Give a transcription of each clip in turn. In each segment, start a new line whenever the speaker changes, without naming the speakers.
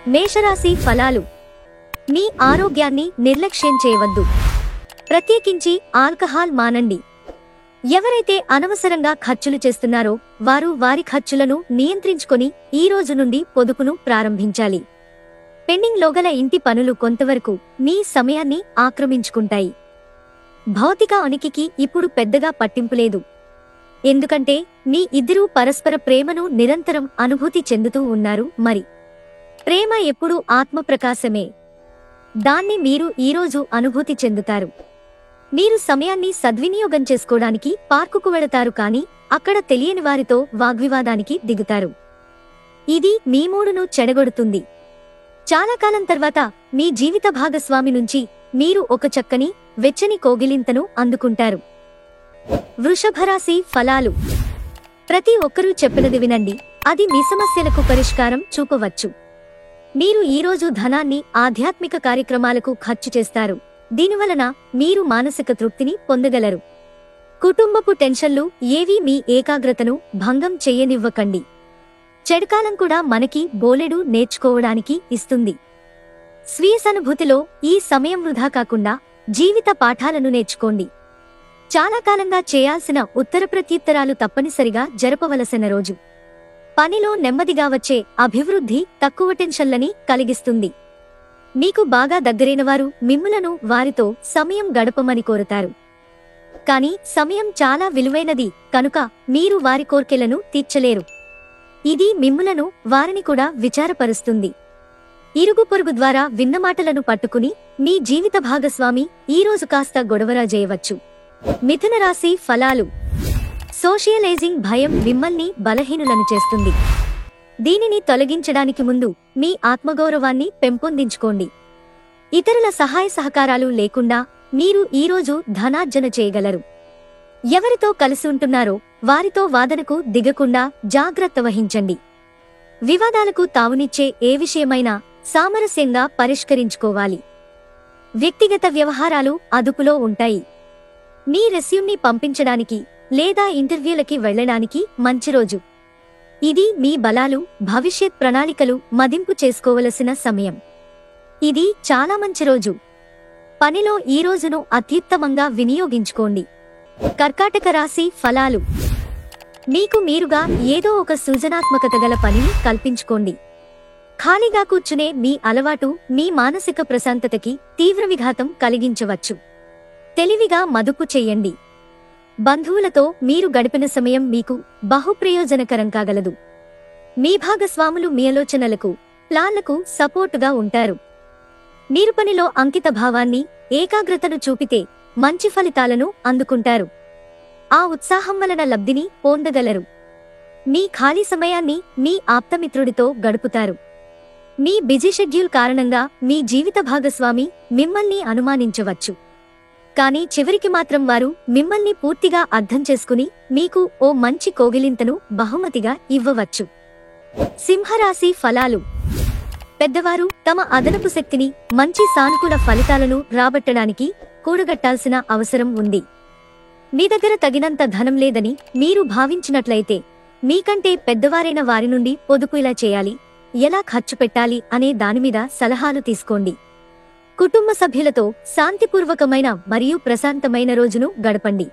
మేషరాశి ఫలాలు. మీ ఆరోగ్యాన్ని నిర్లక్ష్యం చేయవద్దు. ప్రత్యేకించి ఆల్కహాల్ మానండి. ఎవరైతే అనవసరంగా ఖర్చులు చేస్తున్నారో వారు వారి ఖర్చులను నియంత్రించుకొని ఈ రోజు నుండి పొదుపును ప్రారంభించాలి. పెండింగ్ లోగల ఇంటి పనులు కొంతవరకు మీ సమయాన్ని ఆక్రమించుకుంటాయి. భౌతిక ఉనికికి ఇప్పుడు పెద్దగా పట్టింపులేదు. ఎందుకంటే మీ ఇద్దరూ పరస్పర ప్రేమను నిరంతరం అనుభూతి చెందుతూ ఉన్నారు. మరి ప్రేమ ఎప్పుడూ ఆత్మప్రకాశమే. దాన్ని మీరు ఈరోజు అనుభూతి చెందుతారు. మీరు సమయాన్ని సద్వినియోగం చేసుకోవడానికి పార్కుకు వెళతారు, కానీ అక్కడ తెలియని వారితో వాగ్వివాదానికి దిగుతారు. ఇది మీ మూడును చెడగొడుతుంది. చాలా కాలం తర్వాత మీ జీవిత భాగస్వామి నుంచి మీరు ఒక చక్కని వెచ్చని కోగిలింతను అందుకుంటారు. వృషభరాశి ఫలాలు. ప్రతి ఒక్కరూ చెప్పినది వినండి, అది మీ సమస్యలకు పరిష్కారం చూపవచ్చు. మీరు ఈరోజు ధనాన్ని ఆధ్యాత్మిక కార్యక్రమాలకు ఖర్చు చేస్తారు. దీనివలన మీరు మానసిక తృప్తిని పొందగలరు. కుటుంబపు టెన్షన్లు ఏవీ మీ ఏకాగ్రతను భంగం చెయ్యనివ్వకండి. చెడుకాలం కూడా మనకి బోలెడు నేర్చుకోవడానికి ఇస్తుంది. స్వీయ సానుభూతిలో ఈ సమయం వృధా కాకుండా జీవిత పాఠాలను నేర్చుకోండి. చాలా కాలంగా చేయాల్సిన ఉత్తర ప్రత్యుత్తరాలు తప్పనిసరిగా జరపవలసిన రోజు. పనిలో నెమ్మదిగా వచ్చే అభివృద్ధి తక్కువ టెన్షన్లని కలిగిస్తుంది. మీకు బాగా దగ్గరైనవారు మిమ్ములను వారితో సమయం గడపమని కోరుతారు. కానీ సమయం చాలా విలువైనది కనుక మీరు వారి కోర్కెలను తీర్చలేరు. ఇది మిమ్ములను వారిని కూడా విచారపరుస్తుంది. ఇరుగు పొరుగు ద్వారా విన్నమాటలను పట్టుకుని మీ జీవిత భాగస్వామి ఈరోజు కాస్త గొడవరాజేయవచ్చు. మిథున రాశి ఫలాలు. సోషియలైజింగ్ భయం మిమ్మల్ని బలహీనులను చేస్తుంది. దీనిని తొలగించడానికి ముందు మీ ఆత్మగౌరవాన్ని పెంపొందించుకోండి. ఇతరుల సహాయ సహకారాలు లేకుండా మీరు ఈరోజు ధనార్జన చేయగలరు. ఎవరితో కలిసి ఉంటున్నారో వారితో వాదనకు దిగకుండా జాగ్రత్త వహించండి. వివాదాలకు తావునిచ్చే ఏ విషయమైనా సామరస్యంగా పరిష్కరించుకోవాలి. వ్యక్తిగత వ్యవహారాలు అదుపులో ఉంటాయి. మీ రెస్యూమ్ని పంపించడానికి లేదా ఇంటర్వ్యూలకి వెళ్లడానికి మంచి రోజు. ఇది మీ బలాలు, భవిష్యత్ ప్రణాళికలు మదింపు చేసుకోవలసిన సమయం. ఇది చాలా మంచి రోజు. పనిలో ఈ రోజును అత్యుత్తమంగా వినియోగించుకోండి. కర్కాటక రాశి ఫలాలు. మీకు మీరుగా ఏదో ఒక సృజనాత్మకత గల పనిని కల్పించుకోండి. ఖాళీగా కూర్చునే మీ అలవాటు మీ మానసిక ప్రశాంతతకి తీవ్ర విఘాతం కలిగించవచ్చు. తెలివిగా మదుపు చెయ్యండి. బంధువులతో మీరు గడిపిన సమయం మీకు బహుప్రయోజనకరం కాగలదు. మీ భాగస్వాములు మీ ఆలోచనలకు, ప్లాన్లకు సపోర్టుగా ఉంటారు. మీరు పనిలో అంకిత భావాన్ని, ఏకాగ్రతను చూపితే మంచి ఫలితాలను అందుకుంటారు. ఆ ఉత్సాహం వలన లబ్ధిని పొందగలరు. మీ ఖాళీ సమయాన్ని మీ ఆప్తమిత్రుడితో గడుపుతారు. మీ బిజీ షెడ్యూల్ కారణంగా మీ జీవిత భాగస్వామి మిమ్మల్ని అనుమానించవచ్చు. కానీ చివరికి మాత్రం వారు మిమ్మల్ని పూర్తిగా అర్థం చేసుకుని మీకు ఓ మంచి కోగిలింతను బహుమతిగా ఇవ్వవచ్చు. సింహరాశి ఫలాలు. పెద్దవారు తమ అదనపు శక్తిని మంచి సానుకూల ఫలితాలను రాబట్టడానికి కూడగట్టాల్సిన అవసరం ఉంది. మీ దగ్గర తగినంత ధనం లేదని మీరు భావించినట్లయితే మీకంటే పెద్దవారైన వారి నుండి పొదుపు ఇలా చేయాలి, ఎలా ఖర్చు పెట్టాలి అనే దానిమీద సలహాలు తీసుకోండి. కుటుంబ సభ్యులతో శాంతిపూర్వకమైన మరియు ప్రశాంతమైన రోజును గడపండి.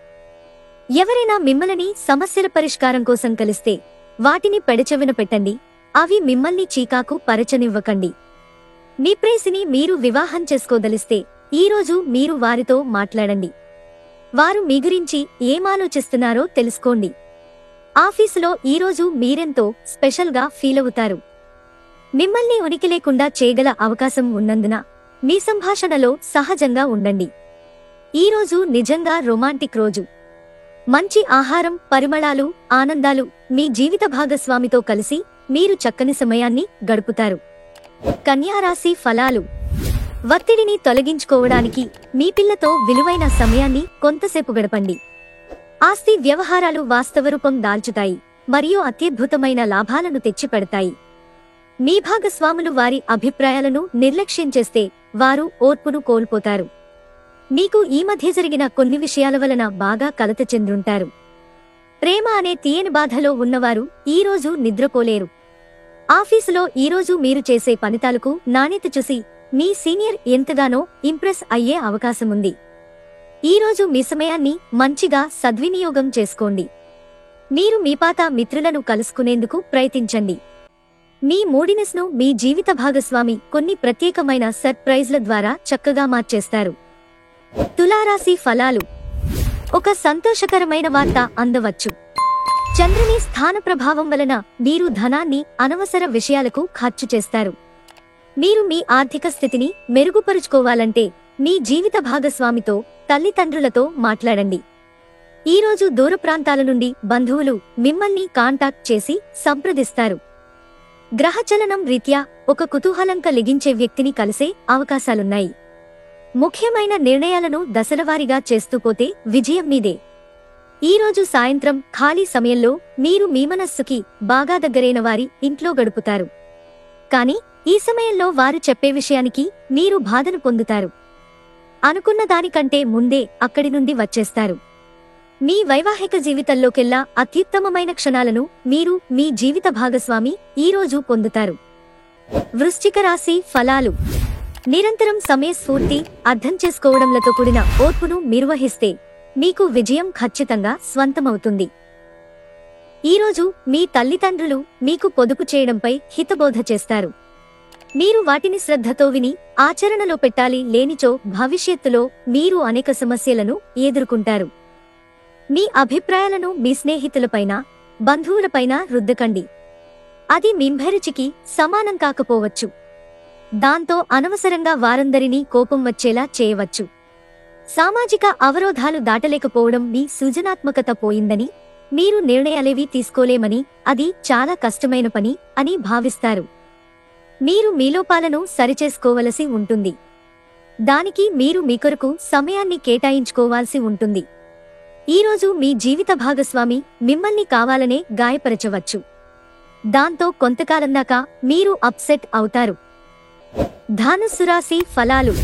ఎవరైనా మిమ్మల్ని సమస్యల పరిష్కారం కోసం కలిస్తే వాటిని పెడచెవిన పెట్టండి. అవి మిమ్మల్ని చీకాకు పరచనివ్వకండి. మీ ప్రేయసిని మీరు వివాహం చేసుకోదలిస్తే ఈరోజు మీరు వారితో మాట్లాడండి. వారు మీ గురించి ఏమాలోచిస్తున్నారో తెలుసుకోండి. ఆఫీసులో ఈరోజు మీరెంతో స్పెషల్గా ఫీలవుతారు. మిమ్మల్ని ఉనికి లేకుండా చేయగల అవకాశం ఉన్నందున మీ సంభాషణలో సహజంగా ఉండండి. ఈరోజు నిజంగా రొమాంటిక్ రోజు. మంచి ఆహారం, పరిమళాలు, ఆనందాలు మీ జీవిత భాగస్వామితో కలిసి మీరు చక్కని సమయాన్ని గడుపుతారు. కన్యారాశి ఫలాలు. ఒత్తిడిని తొలగించుకోవడానికి మీ పిల్లతో విలువైన సమయాన్ని కొంతసేపు గడపండి. ఆస్తి వ్యవహారాలు వాస్తవరూపం దాల్చుతాయి మరియు అత్యద్భుతమైన లాభాలను తెచ్చిపెడతాయి. మీ భాగస్వాములు వారి అభిప్రాయాలను నిర్లక్ష్యం చేస్తే వారు ఓర్పును కోల్పోతారు. మీకు ఈ మధ్య జరిగిన కొన్ని విషయాల వలన బాగా కలత చెందుంటారు. ప్రేమ అనే తీయని బాధలో ఉన్నవారు ఈరోజు నిద్రపోలేరు. ఆఫీసులో ఈరోజు మీరు చేసే ఫలితాలకు నాణ్యత చూసి మీ సీనియర్ ఎంతగానో ఇంప్రెస్ అయ్యే అవకాశముంది. ఈరోజు మీ సమయాన్ని మంచిగా సద్వినియోగం చేసుకోండి. మీరు మీ పాత మిత్రులను కలుసుకునేందుకు ప్రయత్నించండి. మీ మూడినెస్ను మీ జీవిత భాగస్వామి కొన్ని ప్రత్యేకమైన సర్ప్రైజ్ల ద్వారా చక్కగా మార్చేస్తారు. తులారాశి ఫలాలు. ఒక సంతోషకరమైన వార్త అందవచ్చు. చంద్రుని స్థాన ప్రభావం వలన మీరు ధనాన్ని అనవసర విషయాలకు ఖర్చు చేస్తారు. మీరు మీ ఆర్థిక స్థితిని మెరుగుపరుచుకోవాలంటే మీ జీవిత భాగస్వామితో, తల్లిదండ్రులతో మాట్లాడండి. ఈరోజు దూర ప్రాంతాల నుండి బంధువులు మిమ్మల్ని కాంటాక్ట్ చేసి సంప్రదిస్తారు. గ్రహచలనం రీత్యా ఒక కుతూహలం కలిగించే వ్యక్తిని కలిసే అవకాశాలున్నాయి. ముఖ్యమైన నిర్ణయాలను దశలవారీగా చేస్తూ పోతే విజయం మీదే. ఈరోజు సాయంత్రం ఖాళీ సమయంలో మీరు మీ మనస్సుకి బాగా దగ్గరైన వారి ఇంట్లో గడుపుతారు. కానీ ఈ సమయంలో వారు చెప్పే విషయానికి మీరు బాధను పొందుతారు. అనుకున్న దానికంటే ముందే అక్కడి నుండి వచ్చేస్తారు. మీ వైవాహిక జీవితంలోకెల్లా అత్యుత్తమమైన క్షణాలను మీరు మీ జీవిత భాగస్వామి ఈరోజు పొందుతారు. వృశ్చిక రాశి ఫలాలు. నిరంతరం సమయస్ఫూర్తి, అర్థం చేసుకోవడంలతో కూడిన ఓర్పును నిర్వహిస్తే మీకు విజయం ఖచ్చితంగా స్వంతమవుతుంది. ఈరోజు మీ తల్లిదండ్రులు మీకు పొదుపు చేయడంపై హితబోధ చేస్తారు. మీరు వాటిని శ్రద్ధతో విని ఆచరణలో పెట్టాలి, లేనిచో భవిష్యత్తులో మీరు అనేక సమస్యలను ఎదుర్కొంటారు. మీ అభిప్రాయాలను మీ స్నేహితులపైన, బంధువులపైన రుద్దకండి. అది మింభరుచికి సమానం కాకపోవచ్చు. దాంతో అనవసరంగా వారందరినీ కోపం వచ్చేలా చేయవచ్చు. సామాజిక అవరోధాలు దాటలేకపోవడం మీ సృజనాత్మకత పోయిందని, మీరు నిర్ణయాలేవీ తీసుకోలేమని, అది చాలా కష్టమైన పని అని భావిస్తారు. మీరు మీ లోపాలను సరిచేసుకోవలసి ఉంటుంది. దానికి మీరు మీ కొరకు సమయాన్ని కేటాయించుకోవాల్సి ఉంటుంది. ఈరోజు మీ జీవిత భాగస్వామి మిమ్మల్ని కావాలనే గాయపరచవచ్చు. దాంతో కొంతకాలం దాకా మీరు అప్సెట్ అవుతారు. ధనుస్సు రాశి ఫలాలు.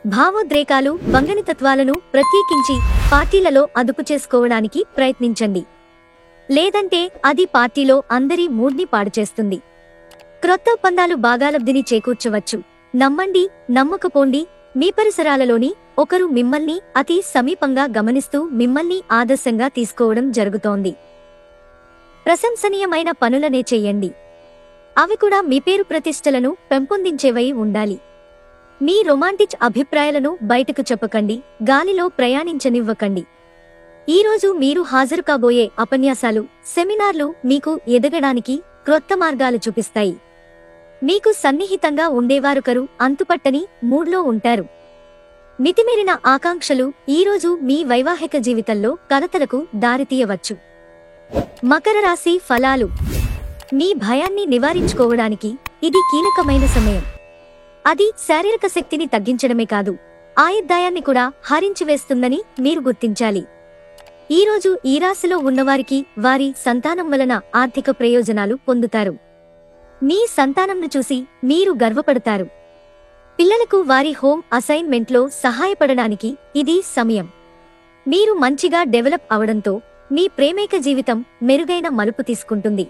భావోద్రేకాలు, వంగనితత్వాలను ప్రత్యేకించి పార్టీలలో అదుపు చేసుకోవడానికి ప్రయత్నించండి. లేదంటే అది పార్టీలో అందరి మూడ్ని పాడుచేస్తుంది. క్రొత్త ఒప్పందాలు బాగా లబ్ధిని చేకూర్చవచ్చు. నమ్మండి, నమ్మకపోండి. మీ పరిసరాలలోని ఒకరు మిమ్మల్ని అతి సమీపంగా గమనిస్తూ మిమ్మల్ని ఆదర్శంగా తీసుకోవడం జరుగుతోంది. ప్రశంసనీయమైన పనులనే చెయ్యండి. అవి కూడా మీ పేరు ప్రతిష్టలను పెంపొందించేవై ఉండాలి. మీ రొమాంటిక్ అభిప్రాయాలను బయటకు చెప్పకండి, గాలిలో ప్రయాణించనివ్వకండి. ఈరోజు మీరు హాజరు కాబోయే ఉపన్యాసాలు, సెమినార్లు మీకు ఎదగడానికి క్రొత్త మార్గాలు చూపిస్తాయి. మీకు సన్నిహితంగా ఉండేవారొకరు అంతుపట్టని మూడ్లో ఉంటారు. మితిమీరిన ఆకాంక్షలు ఈరోజు మీ వైవాహిక జీవితంలో కలతలకు దారితీయవచ్చు. మకర రాశి ఫలాలు. మీ భయాన్ని నివారించుకోవడానికి ఇది కీలకమైన సమయం. అది శారీరక శక్తిని తగ్గించడమే కాదు, ఆయుర్దాయాన్ని కూడా హరించివేస్తుందని మీరు గుర్తించాలి. ఈరోజు ఈ రాశిలో ఉన్నవారికి వారి సంతానం వలన ఆర్థిక ప్రయోజనాలు పొందుతారు. మీ సంతానంను చూసి మీరు గర్వపడతారు. పిల్లలకు వారి హోమ్ అసైన్మెంట్లో సహాయపడడానికి ఇది సమయం. మీరు మంచిగా డెవలప్ అవడంతో మీ ప్రేమైక జీవితం మెరుగైన మలుపు తీసుకుంటుంది.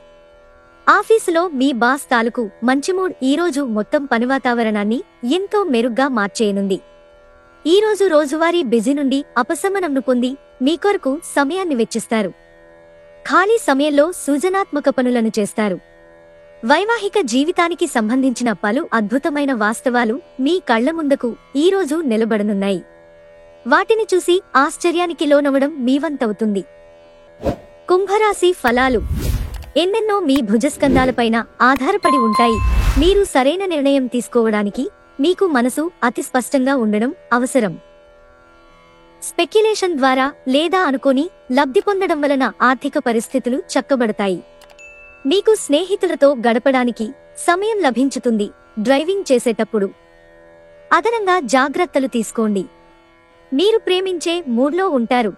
ఆఫీసులో మీ బాస్ తాలూకు మంచి మూడ్ ఈరోజు మొత్తం పని వాతావరణాన్ని ఎంతో మెరుగ్గా మార్చేయనుంది. ఈరోజు రోజువారీ బిజీ నుండి ఉపశమనంను పొంది మీ కొరకు సమయాన్ని వెచ్చిస్తారు. ఖాళీ సమయంలో సృజనాత్మక పనులను చేస్తారు. వైవాహిక జీవితానికి సంబంధించిన పలు అద్భుతమైన వాస్తవాలు మీ కళ్ల ముందుకు ఈరోజు నిలబడనున్నాయి. వాటిని చూసి ఆశ్చర్యానికి లోనవడం మీ వంతవుతుంది. కుంభరాశి ఫలాలు. ఎన్నెన్నో మీ భుజస్కంధాలపైన ఆధారపడి ఉంటాయి. మీరు సరైన నిర్ణయం తీసుకోవడానికి మీకు మనసు అతి స్పష్టంగా ఉండడం అవసరం. స్పెక్యులేషన్ ద్వారా లేదా అనుకోని లబ్ధి పొందడం వలన ఆర్థిక పరిస్థితులు చక్కబడతాయి. మీకు స్నేహితులతో గడపడానికి సమయం లభించుతుంది. డ్రైవింగ్ చేసేటప్పుడు అదనంగా జాగ్రత్తలు తీసుకోండి. మీరు ప్రేమించే మూడ్లో ఉంటారు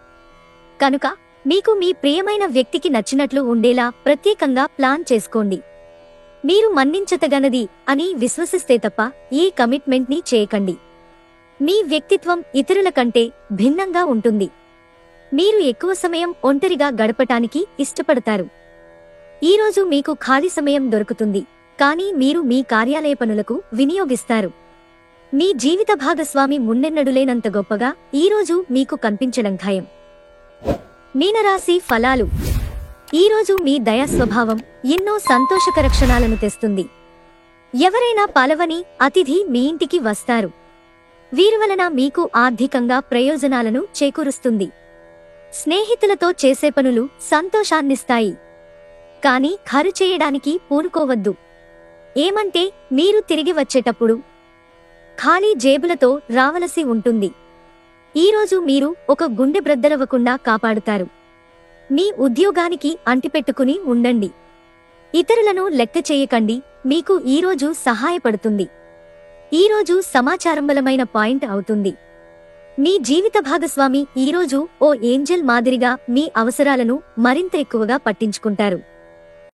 కనుక మీకు మీ ప్రియమైన వ్యక్తికి నచ్చినట్లు ఉండేలా ప్రత్యేకంగా ప్లాన్ చేసుకోండి. మీరు మన్నించతగనది అని విశ్వసిస్తే తప్ప ఏ కమిట్మెంట్ని చేయకండి. మీ వ్యక్తిత్వం ఇతరుల కంటే భిన్నంగా ఉంటుంది. మీరు ఎక్కువ సమయం ఒంటరిగా గడపటానికి ఇష్టపడతారు. ఈరోజు మీకు ఖాళీ సమయం దొరుకుతుంది. కానీ మీరు మీ కార్యాలయ పనులకు వినియోగిస్తారు. మీ జీవిత భాగస్వామి మున్నెన్నడులేనంత గొప్పగా ఈరోజు మీకు కనిపించడం ఖాయం. మీనరాశి ఫలాలు. ఈరోజు మీ దయా స్వభావం ఎన్నో సంతోషకర క్షణాలను తెస్తుంది. ఎవరైనా పలవని అతిథి మీ ఇంటికి వస్తారు. వీరి వలన మీకు ఆర్థికంగా ప్రయోజనాలను చేకూరుస్తుంది. స్నేహితులతో చేసే పనులు సంతోషాన్నిస్తాయి. కానీ ఖర్చు చేయడానికి పూనుకోవద్దు. ఏమంటే మీరు తిరిగి వచ్చేటప్పుడు ఖాళీ జేబులతో రావలసి ఉంటుంది. ఈరోజు మీరు ఒక గుండె బ్రద్దరవ్వకుండా కాపాడుతారు. మీ ఉద్యోగానికి అంటిపెట్టుకుని ఉండండి. ఇతరులను లెక్క చేయకండి, మీకు ఈరోజు సహాయపడుతుంది. ఈరోజు సమాచారం బలమైన పాయింట్ అవుతుంది. మీ జీవిత భాగస్వామి ఈరోజు ఓ ఏంజెల్ మాదిరిగా మీ అవసరాలను మరింత ఎక్కువగా పట్టించుకుంటారు.